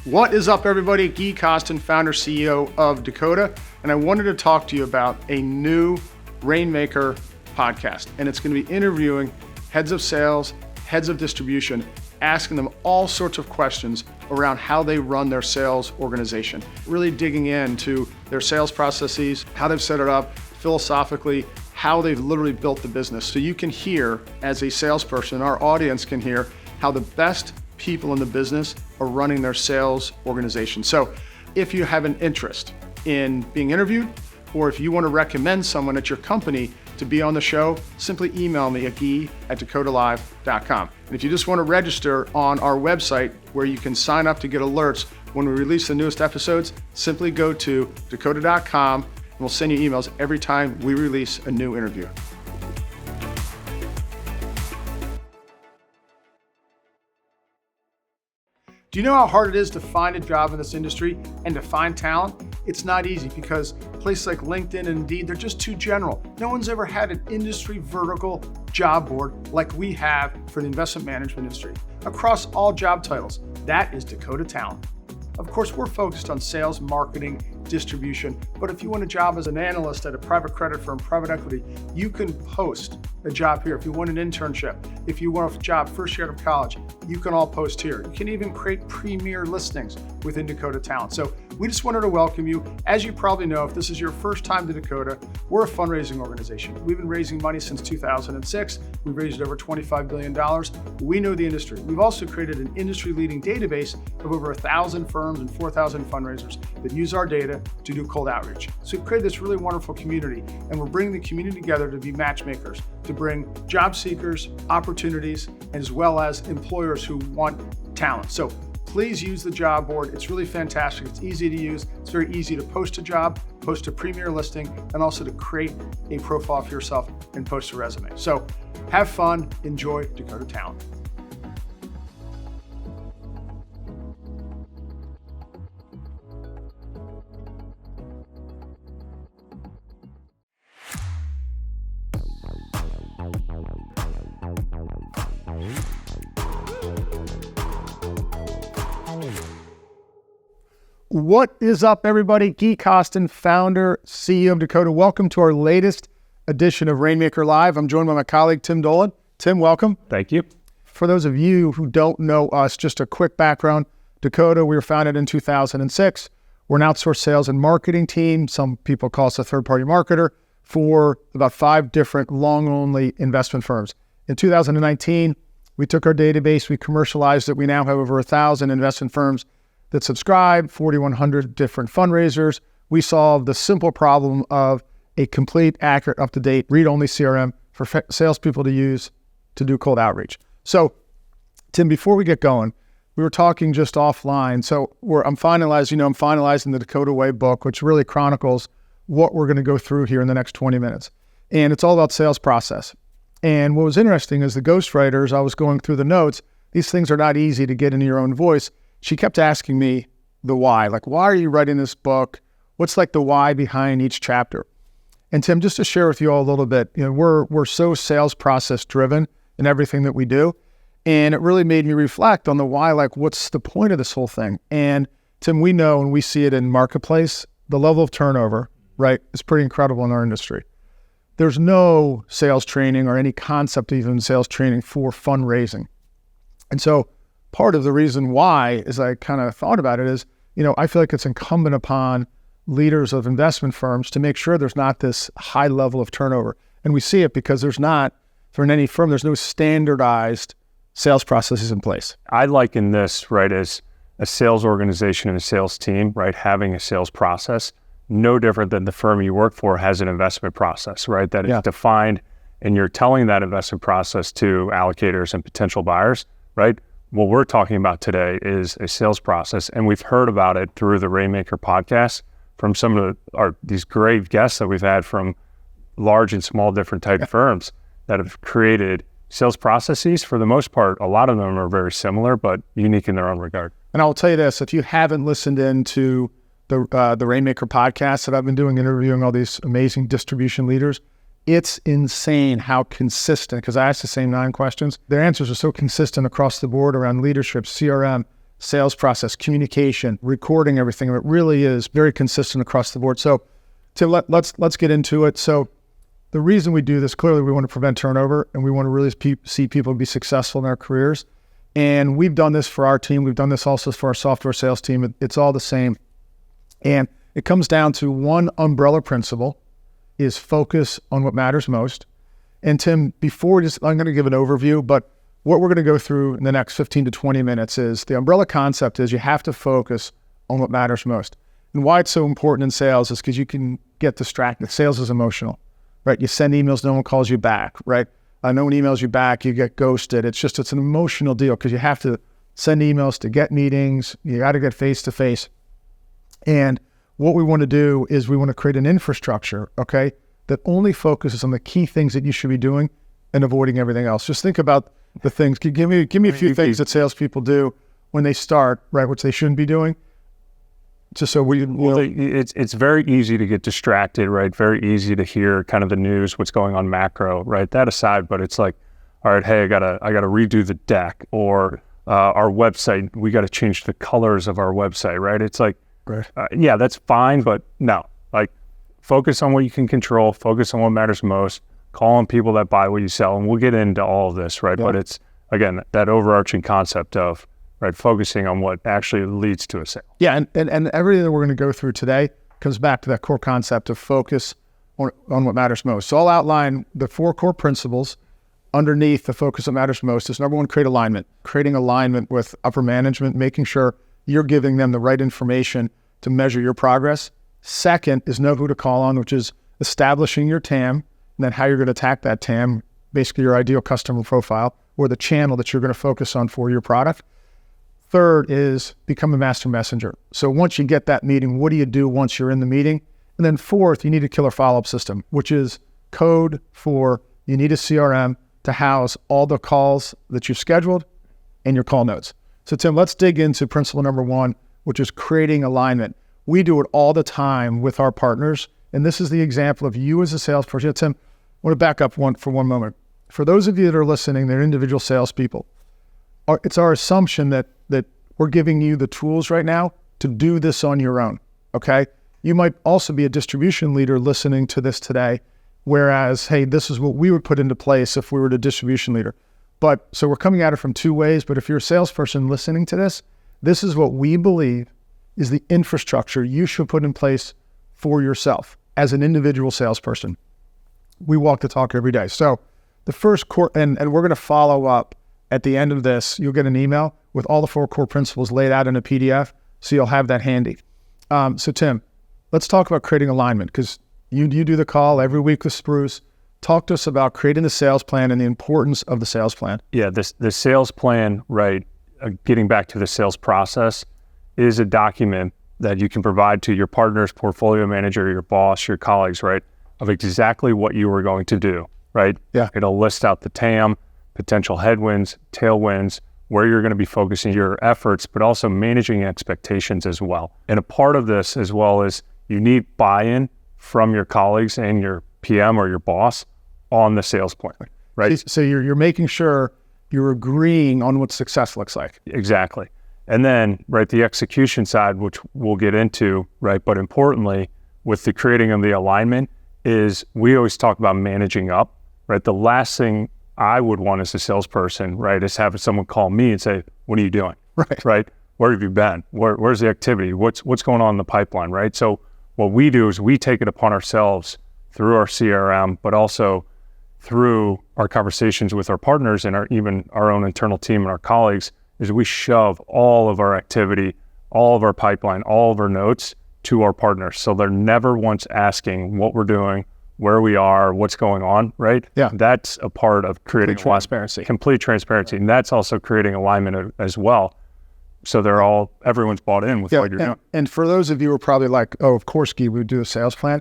What is up, everybody? Gui Costin, founder, CEO of Dakota, and I wanted to talk to you about a new Rainmaker podcast, and it's going to be interviewing heads of sales, heads of distribution, asking them all sorts of questions around how they run their sales organization, really digging into their sales processes, how they've set it up, philosophically, how they've literally built the business. So you can hear, as a salesperson, our audience can hear how the best people in the business are running their sales organization. So if you have an interest in being interviewed, or if you want to recommend someone at your company to be on the show, simply email me at guy@dakotalive.com. And if you just want to register on our website where you can sign up to get alerts when we release the newest episodes, simply go to dakota.com and we'll send you emails every time we release a new interview. Do you know how hard it is to find a job in this industry and to find talent? It's not easy because places like LinkedIn and Indeed, they're just too general. No one's ever had an industry vertical job board like we have for the investment management industry. Across all job titles, that is Dakota Talent. Of course, we're focused on sales, marketing, distribution, but if you want a job as an analyst at a private credit firm, private equity, you can post a job here. If you want an internship, if you want a job first year out of college, you can all post here. You can even create premier listings within Dakota Talent. So we just wanted to welcome you. As you probably know, if this is your first time to Dakota, we're a fundraising organization. We've been raising money since 2006. We've raised over $25 billion. We know the industry. We've also created an industry-leading database of over 1,000 firms and 4,000 fundraisers that use our data to do cold outreach. So we've created this really wonderful community, and we're bringing the community together to be matchmakers, to bring job seekers, opportunities, as well as employers who want talent. So please use the job board. It's really fantastic. It's easy to use. It's very easy to post a job, post a premier listing, and also to create a profile for yourself and post a resume. So have fun, enjoy Dakota Talent. What is up, everybody? Gui Costin, founder, CEO of Dakota. Welcome to our latest edition of Rainmaker Live. I'm joined by my colleague, Tim Dolan. Tim, welcome. Thank you. For those of you who don't know us, just a quick background. Dakota, we were founded in 2006. We're an outsourced sales and marketing team. Some people call us a third-party marketer for about 5 different long-only investment firms. In 2019, we took our database, we commercialized it. We now have over 1,000 investment firms that subscribe, 4,100 different fundraisers. We solve the simple problem of a complete, accurate, up-to-date, read-only CRM for salespeople to use to do cold outreach. So, Tim, before we get going, we were talking just offline. So I'm finalizing the Dakota Way book, which really chronicles what we're going to go through here in the next 20 minutes. And it's all about sales process. And what was interesting is the ghostwriters, I was going through the notes, these things are not easy to get into your own voice. She kept asking me the why, like, why are you writing this book? What's like the why behind each chapter? And Tim, just to share with you all a little bit, we're so sales process driven in everything that we do. And it really made me reflect on the why, like, what's the point of this whole thing? And Tim, we know, and we see it in Marketplace, the level of turnover, right, is pretty incredible in our industry. There's no sales training or any concept of even sales training for fundraising. And so part of the reason why, as I kind of thought about it, is, I feel like it's incumbent upon leaders of investment firms to make sure there's not this high level of turnover. And we see it because there's not, for any firm, there's no standardized sales processes in place. I liken this, right, as a sales organization and a sales team, right, having a sales process, no different than the firm you work for has an investment process, right, that is defined, and you're telling that investment process to allocators and potential buyers, right? What we're talking about today is a sales process, and we've heard about it through the Rainmaker podcast from some of these great guests that we've had from large and small different type firms that have created sales processes. For the most part, a lot of them are very similar, but unique in their own regard. And I'll tell you this, if you haven't listened into the Rainmaker podcast that I've been doing, interviewing all these amazing distribution leaders, it's insane how consistent, because I asked the same 9 questions. Their answers are so consistent across the board around leadership, CRM, sales process, communication, recording everything. It really is very consistent across the board. So Tim, let's get into it. So the reason we do this, clearly we want to prevent turnover and we want to really see people be successful in their careers. And we've done this for our team. We've done this also for our software sales team. It's all the same. And it comes down to one umbrella principle is focus on what matters most. And Tim, I'm going to give an overview, but what we're going to go through in the next 15 to 20 minutes is the umbrella concept is you have to focus on what matters most. And why it's so important in sales is because you can get distracted. Sales is emotional, right? You send emails, no one calls you back, right? No one emails you back, you get ghosted. It's an emotional deal because you have to send emails to get meetings. You got to get face-to-face. And what we want to do is we want to create an infrastructure, okay, that only focuses on the key things that you should be doing and avoiding everything else. Just think about the things. Give me a few things that salespeople do when they start, right, which they shouldn't be doing. Just so it's very easy to get distracted, right? Very easy to hear kind of the news, what's going on macro, right? That aside, but it's like, all right, hey, I gotta redo the deck, or our website, we got to change the colors of our website, right? It's like, yeah, that's fine, but no, like focus on what you can control, focus on what matters most, call on people that buy what you sell, and we'll get into all of this, right? Yeah. But it's, again, that overarching concept of, right, focusing on what actually leads to a sale. Yeah, and everything that we're going to go through today comes back to that core concept of focus on what matters most. So I'll outline the 4 core principles underneath the focus that matters most. Is number 1, create alignment. Creating alignment with upper management, making sure you're giving them the right information to measure your progress. Second is know who to call on, which is establishing your TAM, and then how you're going to attack that TAM, basically your ideal customer profile, or the channel that you're going to focus on for your product. Third is become a master messenger. So once you get that meeting, what do you do once you're in the meeting? And then fourth, you need a killer follow-up system, which is code for you need a CRM to house all the calls that you've scheduled and your call notes. So Tim, let's dig into principle number 1, which is creating alignment. We do it all the time with our partners. And this is the example of you as a salesperson. Yeah, Tim, I want to back up for one moment. For those of you that are listening, they're individual salespeople. It's our assumption that we're giving you the tools right now to do this on your own, okay? You might also be a distribution leader listening to this today, whereas, hey, this is what we would put into place if we were the distribution leader. But so we're coming at it from 2 ways, but if you're a salesperson listening to this, this is what we believe is the infrastructure you should put in place for yourself as an individual salesperson. We walk the talk every day. So the first core, and we're going to follow up at the end of this. You'll get an email with all the 4 core principles laid out in a PDF, so you'll have that handy. So Tim, let's talk about creating alignment, because you do the call every week with Spruce. Talk to us about creating the sales plan and the importance of the sales plan. Yeah, the sales plan, right, getting back to the sales process, is a document that you can provide to your partners, portfolio manager, your boss, your colleagues, right, of exactly what you are going to do, right? Yeah. It'll list out the TAM, potential headwinds, tailwinds, where you're going to be focusing your efforts, but also managing expectations as well. And a part of this as well is you need buy-in from your colleagues and your PM or your boss on the sales plan, right? So you're making sure you're agreeing on what success looks like. Exactly. And then, right, the execution side, which we'll get into, right, but importantly, with the creating of the alignment is we always talk about managing up, right? The last thing I would want as a salesperson, right, is having someone call me and say, what are you doing? Right? Where have you been? Where's the activity? What's going on in the pipeline, right? So what we do is we take it upon ourselves through our CRM, but also through our conversations with our partners and even our own internal team and our colleagues, is we shove all of our activity, all of our pipeline, all of our notes to our partners. So they're never once asking what we're doing, where we are, what's going on, right? Yeah. That's a part of creating transparency. Complete transparency. And that's also creating alignment as well. So everyone's bought in with what you're doing. And for those of you who are probably like, oh, of course, Gui, we would do a sales plan.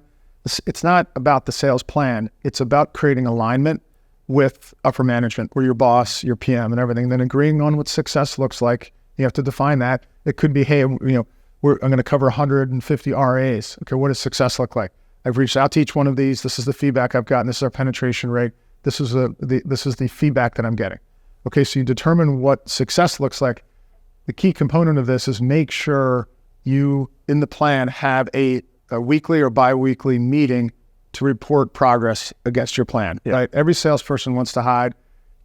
It's not about the sales plan. It's about creating alignment with upper management, or your boss, your PM, and everything. Then agreeing on what success looks like. You have to define that. It could be, hey, I'm going to cover 150 RAs. Okay, what does success look like? I've reached out to each one of these. This is the feedback I've gotten. This is our penetration rate. This is the feedback that I'm getting. Okay, so you determine what success looks like. the key component of this is make sure you, in the plan, have a weekly or bi-weekly meeting to report progress against your plan, right? Every salesperson wants to hide.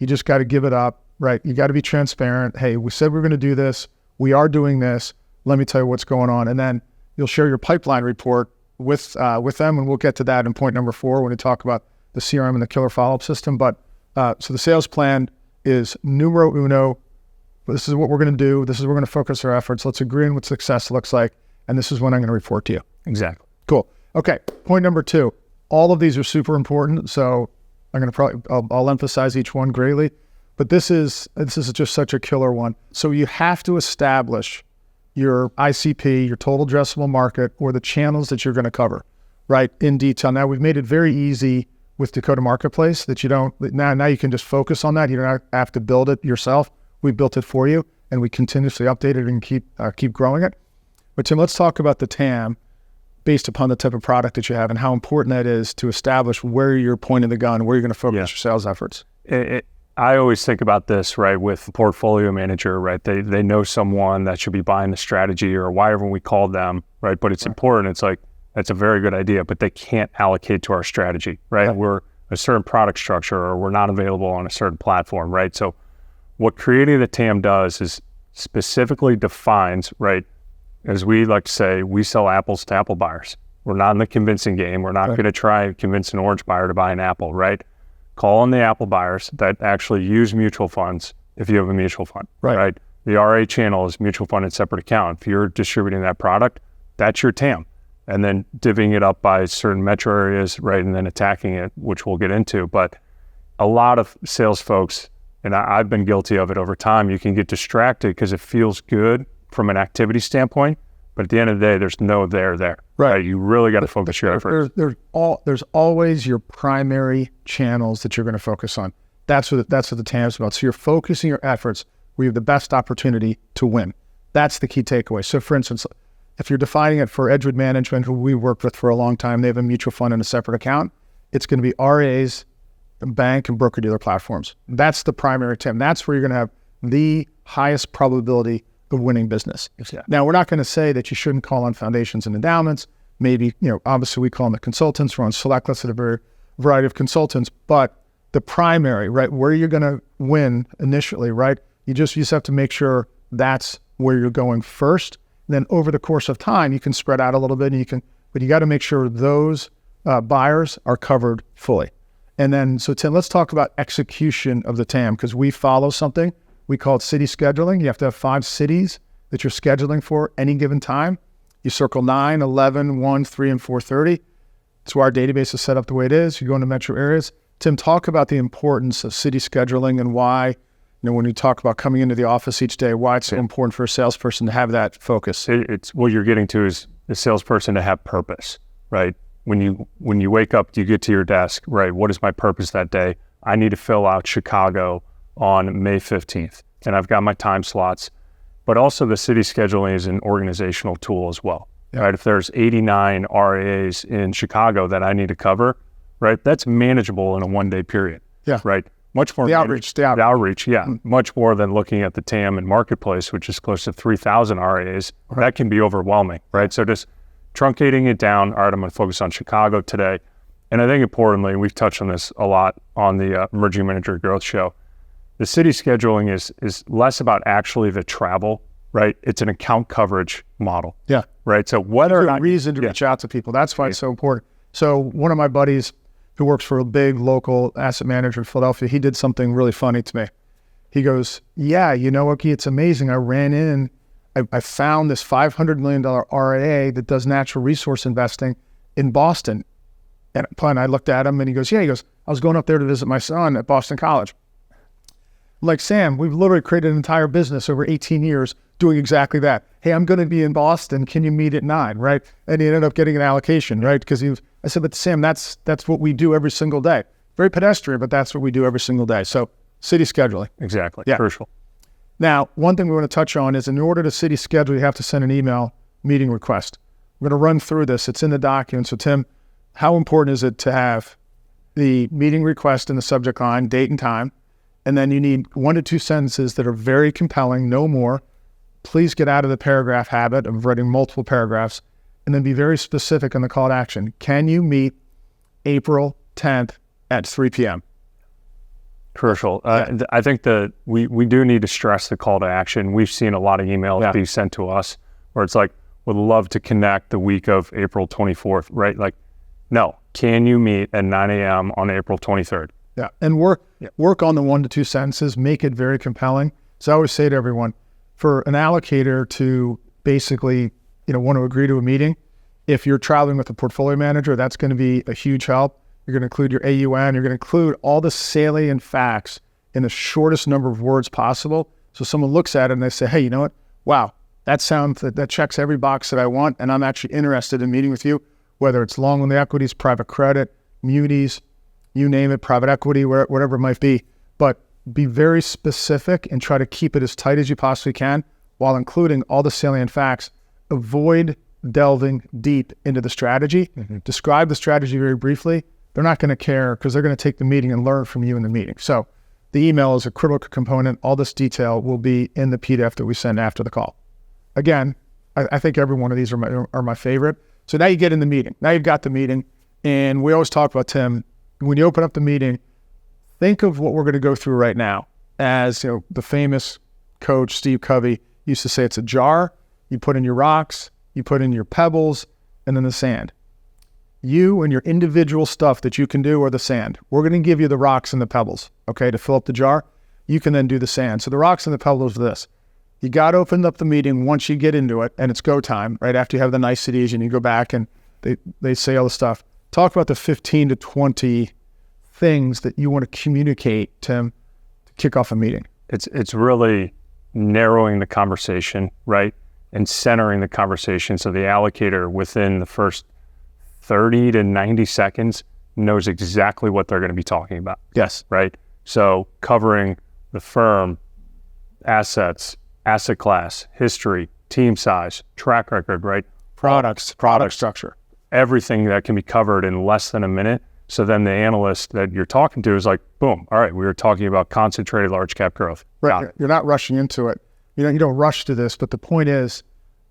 You just got to give it up, right? You got to be transparent. Hey, we said we're going to do this. We are doing this. Let me tell you what's going on. And then you'll share your pipeline report with them, and we'll get to that in point number 4 when we talk about the CRM and the killer follow-up system. But so the sales plan is numero uno. This is what we're going to do. This is where we're going to focus our efforts. Let's agree on what success looks like. And this is when I'm going to report to you. Exactly. Cool. Okay. Point number 2. All of these are super important. So I'm going to I'll emphasize each one greatly. But this is just such a killer one. So you have to establish your ICP, your total addressable market, or the channels that you're going to cover, right, in detail. Now, we've made it very easy with Dakota Marketplace that you don't, now you can just focus on that. You don't have to build it yourself. We built it for you, and we continuously update it and keep growing it. But Tim, let's talk about the TAM based upon the type of product that you have and how important that is to establish where you're pointing the gun, where you're going to focus your sales efforts. I always think about this, right, with portfolio manager, right? They know someone that should be buying the strategy or whatever we call them, right? But it's important. It's like, that's a very good idea, but they can't allocate to our strategy, right? We're a certain product structure or we're not available on a certain platform, right? So what creating the TAM does is specifically defines, right, as we like to say, we sell apples to apple buyers. We're not in the convincing game. We're not going to try and convince an orange buyer to buy an apple, right? Call on the apple buyers that actually use mutual funds if you have a mutual fund, right? The RA channel is mutual fund and separate account. If you're distributing that product, that's your TAM. And then divvying it up by certain metro areas, right? And then attacking it, which we'll get into. But a lot of sales folks, and I've been guilty of it over time, you can get distracted because it feels good from an activity standpoint. But at the end of the day, there's no there. Right? You really got to focus your efforts. There's always your primary channels that you're going to focus on. That's what the TAM is about. So you're focusing your efforts where you have the best opportunity to win. That's the key takeaway. So for instance, if you're defining it for Edgewood Management, who we worked with for a long time, they have a mutual fund and a separate account. It's going to be RAs, bank, and broker-dealer platforms. That's the primary TAM. That's where you're going to have the highest probability of winning business. Now, we're not going to say that you shouldn't call on foundations and endowments. Maybe, obviously we call them the consultants. We're on select lists of a variety of consultants, but the primary, right, where you're going to win initially, right, you just have to make sure that's where you're going first. And then over the course of time, you can spread out a little bit, but you got to make sure those buyers are covered fully. And then, so Tim, let's talk about execution of the TAM, because we follow something. We call it city scheduling. You have to have 5 cities that you're scheduling for any given time. You circle 9, 11, 1, 3, and 4:30. It's why our database is set up the way it is. You go into metro areas. Tim, talk about the importance of city scheduling and why, when you talk about coming into the office each day, why it's so important for a salesperson to have that focus. It's what you're getting to is the salesperson to have purpose, right? When you wake up, you get to your desk, right? What is my purpose that day? I need to fill out Chicago on May 15th, and I've got my time slots. But also the city scheduling is an organizational tool as well, right? If there's 89 RAs in Chicago that I need to cover, right? That's manageable in a 1-day period, right? Much more the outreach, much more than looking at the TAM and Marketplace, which is close to 3,000 RAs. That can be overwhelming, right? So just truncating it down. All right, I'm going to focus on Chicago today. And I think importantly, and we've touched on this a lot on the Emerging Manager Growth Show, the city scheduling is less about actually the travel, right? It's an account coverage model. Right. So whether or not reason to reach out to people, that's why it's so important. So one of my buddies who works for a big local asset manager in Philadelphia, he did something really funny to me. He goes, you know what, Gui, it's amazing. I ran in, I found this $500 million RIA that does natural resource investing in Boston. And I looked at him and he goes, I was going up there to visit my son at Boston College. I'm like, Sam, we've literally created an entire business over 18 years doing exactly that. Hey, I'm going to be in Boston. Can you meet at 9, right? And he ended up getting an allocation, right? Because I said, but Sam, that's what we do every single day. Very pedestrian, but that's what we do every single day. So city scheduling. Exactly. Crucial. Now, one thing we want to touch on is in order to city schedule, you have to send an email meeting request. We're going to run through this. It's in the document. So Tim, how important is it to have the meeting request in the subject line, date and time, and then you need 1 to 2 sentences that are very compelling, no more, please get out of the paragraph habit of writing multiple paragraphs, and then be very specific in the call to action. Can you meet April 10th at 3 p.m.? Crucial. I think that we do need to stress the call to action. We've seen a lot of emails be sent to us where it's like, would love to connect the week of April 24th, right? Like, no, can you meet at 9 a.m. on April 23rd? Yeah, and work on the 1 to 2 sentences, make it very compelling. So I always say to everyone, for an allocator to basically, want to agree to a meeting, if you're traveling with a portfolio manager, that's going to be a huge help. You're going to include your AUM. You're going to include all the salient facts in the shortest number of words possible. So someone looks at it and they say, hey, you know what? Wow, that checks every box that I want, and I'm actually interested in meeting with you, whether it's long only equities, private credit, munis, you name it, private equity, whatever it might be. But be very specific and try to keep it as tight as you possibly can while including all the salient facts. Avoid delving deep into the strategy. Describe the strategy very briefly. They're not going to care because they're going to take the meeting and learn from you in the meeting. So the email is a critical component. All this detail will be in the PDF that we send after the call. Again, I think every one of these are my favorite. So now you get in the meeting. Now you've got the meeting. And we always talk about, Tim, when you open up the meeting, think of what we're going to go through right now. As the famous coach, Steve Covey, used to say, it's a jar. You put in your rocks, you put in your pebbles, and then the sand. You and your individual stuff that you can do are the sand. We're going to give you the rocks and the pebbles, okay, to fill up the jar. You can then do the sand. So the rocks and the pebbles are this. You got to open up the meeting once you get into it, and it's go time, right after you have the niceties, and you go back and they say all the stuff. Talk about the 15 to 20 things that you want to communicate, Tim, to kick off a meeting. It's really narrowing the conversation, right? And centering the conversation so the allocator within the first 30 to 90 seconds knows exactly what they're going to be talking about. Yes. Right? So covering the firm, assets, asset class, history, team size, track record, right? Product structure. Everything that can be covered in less than a minute. So then the analyst that you're talking to is like, boom, all right, we were talking about concentrated large cap growth. Right. You're not rushing into it. You don't rush to this, but the point is,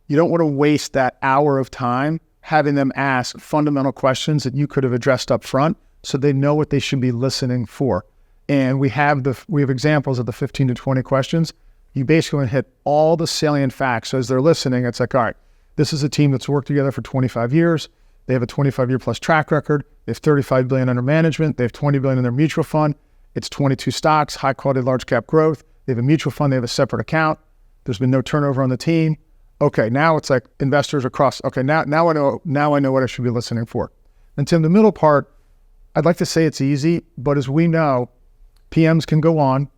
you don't want to waste that hour of time having them ask fundamental questions that you could have addressed up front so they know what they should be listening for. And we have examples of the 15 to 20 questions. You basically want to hit all the salient facts. So as they're listening, it's like, all right, this is a team that's worked together for 25 years. They have a 25-year plus track record. They have $35 billion under management. They have $20 billion in their mutual fund. It's 22 stocks, high quality, large cap growth. They have a mutual fund. They have a separate account. There's been no turnover on the team. Okay, now it's like investors across. Okay, now I know what I should be listening for. And Tim, the middle part, I'd like to say it's easy, but as we know, PMs can go on,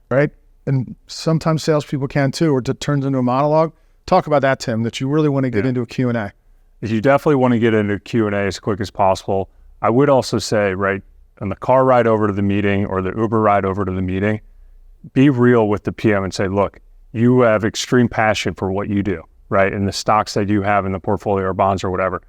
right? And sometimes salespeople can too, or it turns into a monologue. Talk about that, Tim, that you really want to get into a Q&A. You definitely want to get into Q&A as quick as possible. I would also say, right, on the car ride over to the meeting or the Uber ride over to the meeting, be real with the PM and say, look, you have extreme passion for what you do, right? And the stocks that you have in the portfolio or bonds or whatever.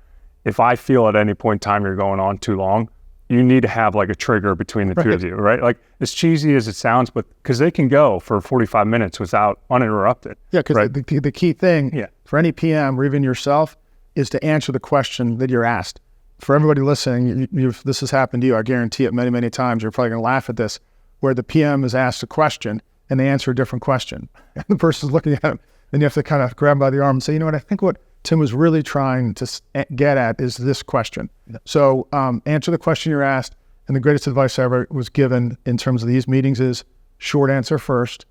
If I feel at any point in time you're going on too long, you need to have like a trigger between the two of you, right? Like as cheesy as it sounds, but because they can go for 45 minutes without uninterrupted. Yeah, because the key thing for any PM or even yourself is to answer the question that you're asked. For everybody listening, this has happened to you, I guarantee it many, many times. You're probably going to laugh at this, where the PM is asked a question and they answer a different question. And the person's looking at him, then you have to kind of grab him by the arm and say, you know what, I think what Tim was really trying to get at is this question. Yeah. So answer the question you're asked. And the greatest advice I ever was given in terms of these meetings is short answer first,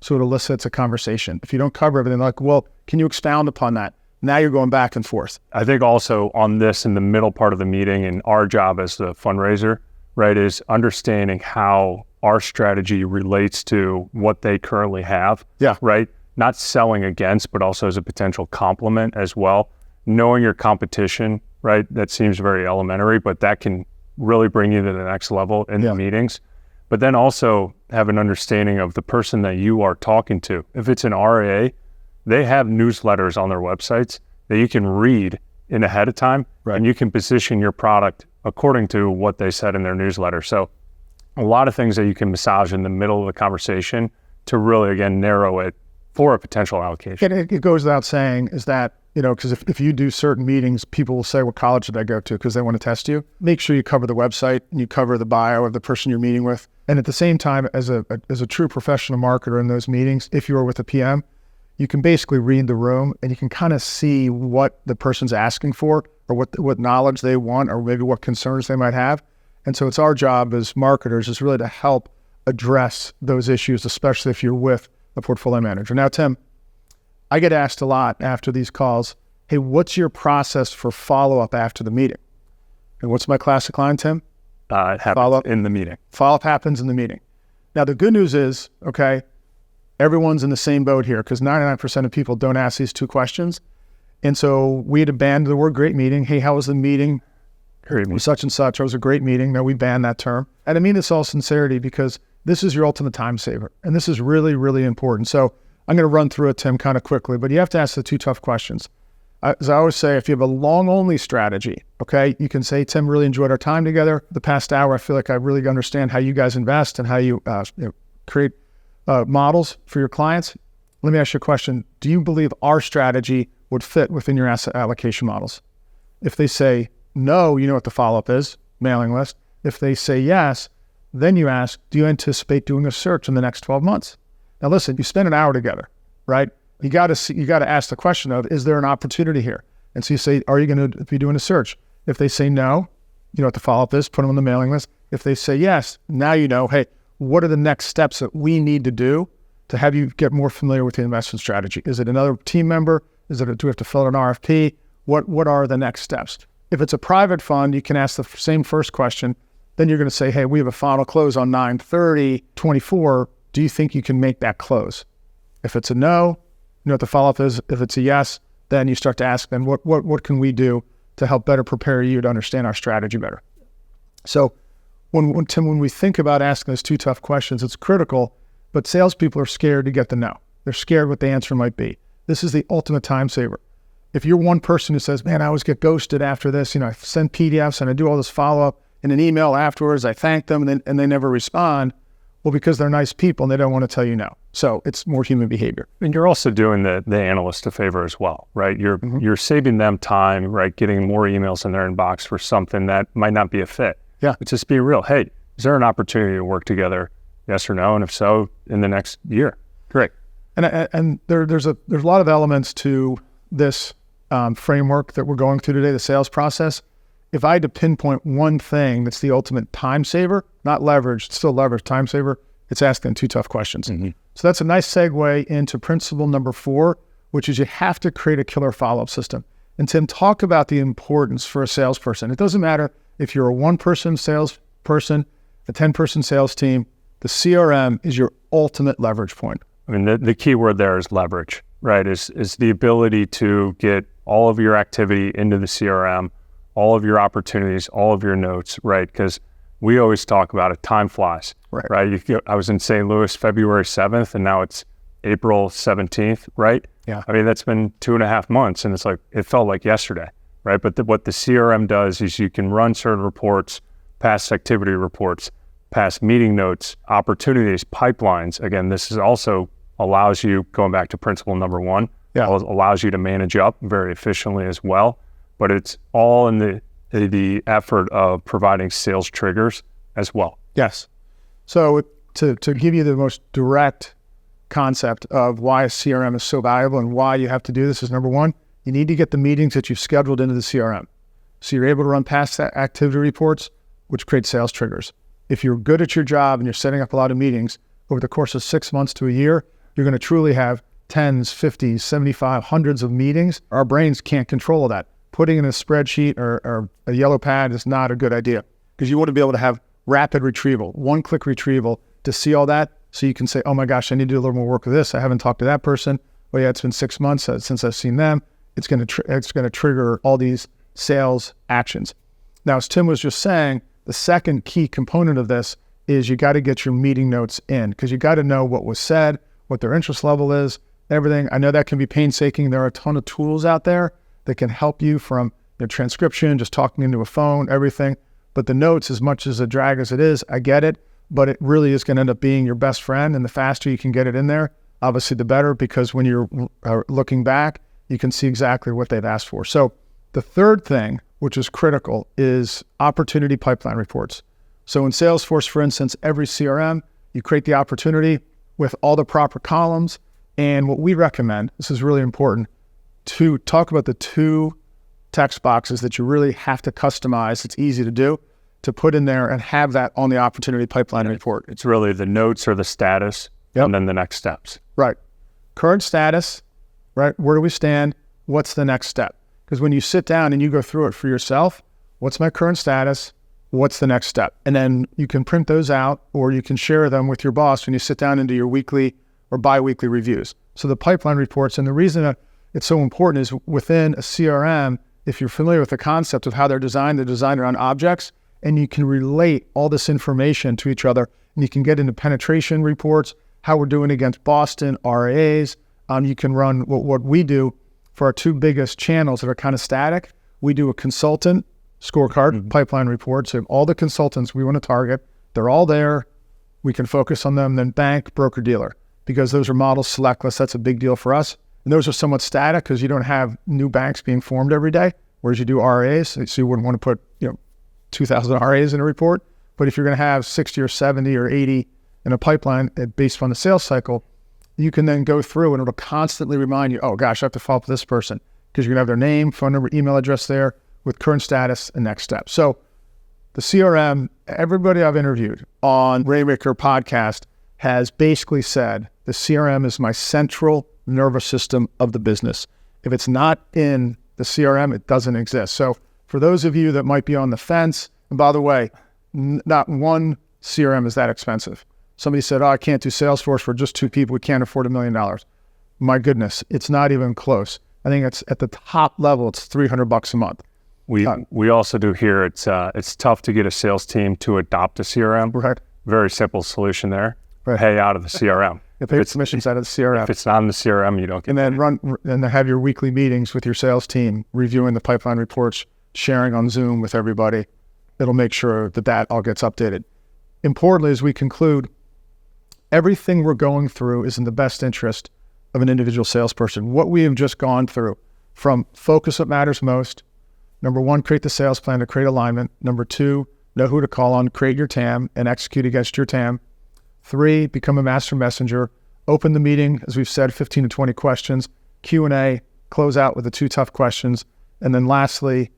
so it elicits a conversation. If you don't cover everything, like, well, can you expound upon that? Now you're going back and forth. I think also on this in the middle part of the meeting, and our job as the fundraiser, right, is understanding how our strategy relates to what they currently have. Yeah. Right? Not selling against, but also as a potential complement as well. Knowing your competition, right? That seems very elementary, but that can really bring you to the next level in the meetings. But then also have an understanding of the person that you are talking to. If it's an RIA, they have newsletters on their websites that you can read in ahead of time, and you can position your product according to what they said in their newsletter. So a lot of things that you can massage in the middle of the conversation to really, again, narrow it for a potential allocation. It goes without saying is that, because if you do certain meetings, people will say, what college did I go to? Because they want to test you. Make sure you cover the website and you cover the bio of the person you're meeting with. And at the same time, as a true professional marketer in those meetings, if you are with a PM, you can basically read the room and you can kind of see what the person's asking for or what knowledge they want or maybe what concerns they might have. And so it's our job as marketers is really to help address those issues, especially if you're with a portfolio manager. Now, Tim, I get asked a lot after these calls, hey, what's your process for follow-up after the meeting? And what's my classic line, Tim? It happens in the meeting. Follow-up happens in the meeting. Now, the good news is, okay, everyone's in the same boat here because 99% of people don't ask these two questions. And so we had to ban the word great meeting. Hey, how was the meeting? Great meeting. Such and such. It was a great meeting. No, we banned that term. And I mean this all sincerity because this is your ultimate time saver. And this is really, really important. So I'm going to run through it, Tim, kind of quickly, but you have to ask the two tough questions. As I always say, if you have a long-only strategy, okay, you can say, Tim, really enjoyed our time together. The past hour, I feel like I really understand how you guys invest and how you create models for your clients. Let me ask you a question. Do you believe our strategy would fit within your asset allocation models? If they say no, you know what the follow-up is, mailing list. If they say yes, then you ask, do you anticipate doing a search in the next 12 months? Now listen, you spend an hour together, right? You got to ask the question of, is there an opportunity here? And so you say, are you going to be doing a search? If they say no, you know what the follow-up is, put them on the mailing list. If they say yes, now you know, hey, what are the next steps that we need to do to have you get more familiar with the investment strategy? Is it another team member? Do we have to fill out an RFP? What are the next steps? If it's a private fund, you can ask the same first question. Then you're going to say, hey, we have a final close on 9/30/24. Do you think you can make that close? If it's a no, you know what the follow-up is. If it's a yes, then you start to ask them, what can we do to help better prepare you to understand our strategy better? So Tim, when we think about asking those two tough questions, it's critical, but salespeople are scared to get the no. They're scared what the answer might be. This is the ultimate time saver. If you're one person who says, man, I always get ghosted after this, I send PDFs and I do all this follow-up in an email afterwards, I thank them and they never respond. Well, because they're nice people and they don't want to tell you no. So it's more human behavior. And you're also doing the analyst a favor as well, right? You're saving them time, right? Getting more emails in their inbox for something that might not be a fit. Yeah. But just be real. Hey, is there an opportunity to work together? Yes or no? And if so, in the next year. Great. And there's a lot of elements to this framework that we're going through today, the sales process. If I had to pinpoint one thing that's the ultimate time saver, not leverage, it's still leverage, time saver, it's asking two tough questions. Mm-hmm. So that's a nice segue into principle number 4, which is you have to create a killer follow-up system. And Tim, talk about the importance for a salesperson. It doesn't matter if you're a 1-person salesperson, a 10-person sales team, the CRM is your ultimate leverage point. I mean, the key word there is leverage, right? Is the ability to get all of your activity into the CRM, all of your opportunities, all of your notes, right? Because we always talk about it, time flies, right? I was in St. Louis February 7th, and now it's April 17th, right? Yeah. I mean, that's been 2.5 months, and it's like, it felt like yesterday, right? But what the CRM does is you can run certain reports, past activity reports, past meeting notes, opportunities, pipelines. Again, this is also allows you, going back to principle number 1, allows you to manage up very efficiently as well. But it's all in the effort of providing sales triggers as well. Yes. So to give you the most direct concept of why a CRM is so valuable and why you have to do this is, number 1, you need to get the meetings that you've scheduled into the CRM. So you're able to run past activity reports, which create sales triggers. If you're good at your job and you're setting up a lot of meetings over the course of 6 months to a year, you're going to truly have 10s, 50s, 75, hundreds of meetings. Our brains can't control all that. Putting in a spreadsheet or a yellow pad is not a good idea because you want to be able to have rapid retrieval, one-click retrieval to see all that so you can say, oh my gosh, I need to do a little more work with this. I haven't talked to that person. Oh yeah, it's been 6 months since I've seen them. It's going to trigger all these sales actions. Now, as Tim was just saying, the second key component of this is you got to get your meeting notes in because you got to know what was said, what their interest level is, everything. I know that can be painstaking. There are a ton of tools out there that can help you from transcription, just talking into a phone, everything. But the notes, as much as a drag as it is, I get it, but it really is going to end up being your best friend. And the faster you can get it in there, obviously the better, because when you're looking back, you can see exactly what they've asked for. So the third thing, which is critical, is opportunity pipeline reports. So in Salesforce, for instance, every CRM, you create the opportunity with all the proper columns. And what we recommend, this is really important, to talk about the 2 text boxes that you really have to customize. It's easy to do, to put in there and have that on the opportunity pipeline report. It's really the notes or the status, and then the next steps. Right. Current status, right? Where do we stand? What's the next step? Because when you sit down and you go through it for yourself, what's my current status? What's the next step? And then you can print those out, or you can share them with your boss when you sit down and do your weekly or bi-weekly reviews. So the pipeline reports, and the reason that it's so important is within a CRM, if you're familiar with the concept of how they're designed around objects, and you can relate all this information to each other, and you can get into penetration reports, how we're doing against Boston, RAs. You can run what we do for our 2 biggest channels that are kind of static. We do a consultant scorecard, pipeline report. So all the consultants we want to target, they're all there. We can focus on them. Then bank, broker, dealer, because those are model select lists. That's a big deal for us. And those are somewhat static because you don't have new banks being formed every day, whereas you do RAs. So you wouldn't want to put 2,000 RAs in a report. But if you're going to have 60 or 70 or 80 in a pipeline based on the sales cycle, you can then go through and it'll constantly remind you, oh gosh, I have to follow up with this person, because you're going to have their name, phone number, email address there with current status and next step. So the CRM, everybody I've interviewed on Rainmaker podcast has basically said the CRM is my central nervous system of the business. If it's not in the CRM, it doesn't exist. So for those of you that might be on the fence, and by the way, not one CRM is that expensive. Somebody said, oh, I can't do Salesforce for just 2 people. We can't afford $1 million. My goodness, it's not even close. I think it's at the top level, it's $300 a month. We also do here, it's tough to get a sales team to adopt a CRM. Right. Very simple solution there. Right. Pay out of the CRM. If it's commissions out of the CRM. If it's not in the CRM, you don't get and then have your weekly meetings with your sales team, reviewing the pipeline reports, sharing on Zoom with everybody. It'll make sure that all gets updated. Importantly, as we conclude, everything we're going through is in the best interest of an individual salesperson. What we have just gone through, from focus what matters most, number 1, create the sales plan to create alignment. Number 2, know who to call on, create your TAM and execute against your TAM. 3, become a master messenger. Open the meeting, as we've said, 15 to 20 questions, Q&A, close out with the 2 tough questions. And then lastly,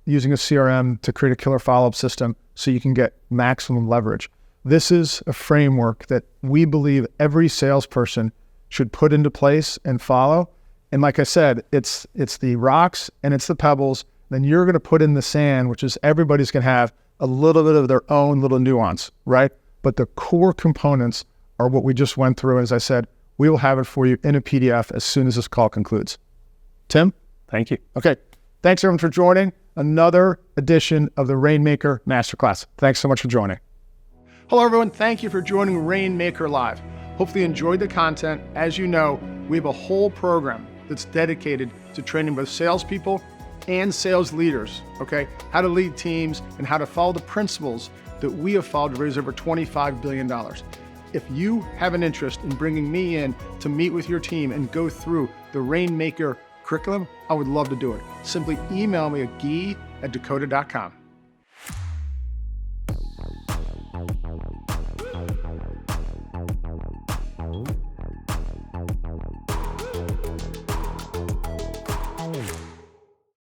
using a CRM to create a killer follow-up system so you can get maximum leverage. This is a framework that we believe every salesperson should put into place and follow. And like I said, it's the rocks and it's the pebbles. Then you're going to put in the sand, which is everybody's going to have a little bit of their own little nuance, right? But the core components are what we just went through. As I said, we will have it for you in a PDF as soon as this call concludes. Tim? Thank you. Okay. Thanks everyone for joining another edition of the Rainmaker Masterclass. Thanks so much for joining. Hello everyone. Thank you for joining Rainmaker Live. Hopefully you enjoyed the content. As you know, we have a whole program that's dedicated to training both salespeople and sales leaders, okay? How to lead teams and how to follow the principles that we have followed to raise over $25 billion. If you have an interest in bringing me in to meet with your team and go through the Rainmaker curriculum, I would love to do it. Simply email me at Gui@dakota.com.